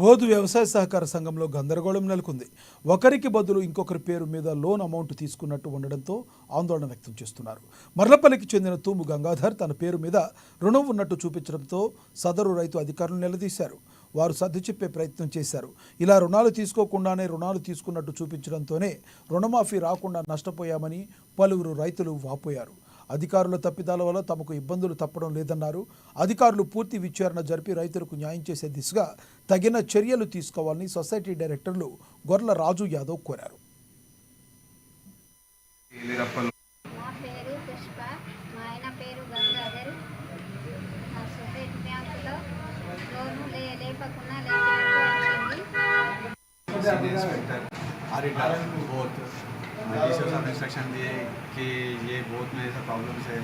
బోధు వ్యవసాయ సహకార సంఘంలో గందరగోళం నెలకొంది. ఒకరికి బదులు ఇంకొకరి పేరు మీద లోన్ అమౌంట్ తీసుకున్నట్టు ఉండడంతో ఆందోళన వ్యక్తం చేస్తున్నారు. మర్లపల్లికి చెందిన తూము గంగాధర్ తన పేరు మీద రుణం ఉన్నట్టు చూపించడంతో సదరు రైతు అధికారులు నిలదీశారు. వారు సర్ది చెప్పే ప్రయత్నం చేశారు. ఇలా రుణాలు తీసుకోకుండానే రుణాలు తీసుకున్నట్టు చూపించడంతోనే రుణమాఫీ రాకుండా నష్టపోయామని పలువురు రైతులు వాపోయారు. అధికారుల తప్పిదాల వల్ల తమకు ఇబ్బందులు తప్పడం లేదన్నారు. అధికారులు పూర్తి విచారణ జరిపి రైతులకు న్యాయం చేసే దిశగా తగిన చర్యలు తీసుకోవాలని సొసైటీ డైరెక్టర్లు గొర్ల రాజు యాదవ్ కోరారు. डीसीओ साहब इंस्ट्रक्शन दिए कि ये बहुत में ऐसा प्रॉब्लम्स है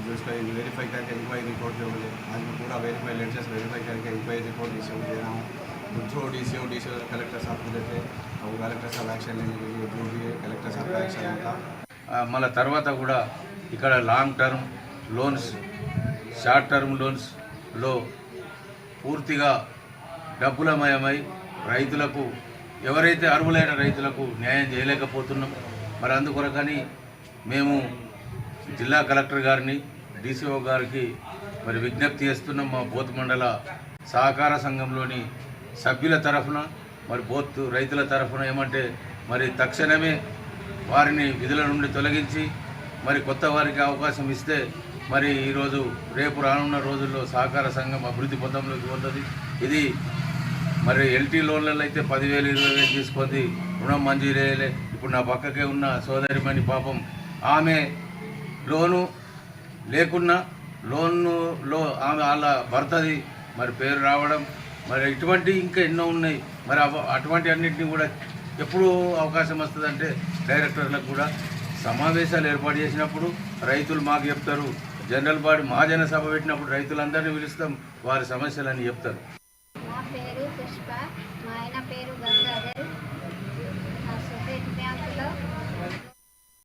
जो इसका वेरीफाई करके इंक्वायरी रिपोर्ट जो बोले आज मैं पूरा वेरीफाई लेटेस्ट वेरीफाई करके इंक्वायरी रिपोर्ट डीसीओ को दे रहा हूँ. तो जो डीसीओ कलेक्टर साहब को देते वो कलेक्टर साहब एक्शन लेने के लिए जो भी है कलेक्टर साहब का एक्शन होता. మళ్ళీ తర్వాత కూడా ఇక్కడ long term loans short term లోన్స్లో పూర్తిగా డబ్బులమయమై రైతులకు ఎవరైతే అర్హులైన రైతులకు న్యాయం చేయలేకపోతున్నాం. మరి అందుకొరకని మేము జిల్లా కలెక్టర్ గారిని డీసీఓ గారికి మరి విజ్ఞప్తి చేస్తున్నాం. మా బోత్ మండల సహకార సంఘంలోని సభ్యుల తరఫున మరి బోత్ రైతుల తరఫున ఏమంటే మరి తక్షణమే వారిని విధుల నుండి తొలగించి మరి కొత్త వారికి అవకాశం ఇస్తే మరి ఈరోజు రేపు రానున్న రోజుల్లో సహకార సంఘం అభివృద్ధి పథంలోకి పోతుంది. ఇది మరి ఎల్టీ లోన్లలో అయితే 10,000 20,000 తీసుకొని రుణం మంజూరు చేయలే. ఇప్పుడు నా పక్కకే ఉన్న సోదరిమణి పాపం ఆమె లోను లేకున్నా లోన్లో ఆమె వాళ్ళ భర్తది మరి పేరు రావడం మరి ఇటువంటి ఇంకా ఎన్నో ఉన్నాయి. మరి అటువంటి అన్నింటినీ కూడా ఎప్పుడు అవకాశం వస్తుందంటే డైరెక్టర్లకు కూడా సమావేశాలు ఏర్పాటు చేసినప్పుడు రైతులు మాకు చెప్తారు. జనరల్ బాడీ మహాజన సభ పెట్టినప్పుడు రైతులందరినీ పిలుస్తాం, వారి సమస్యలని చెప్తారు.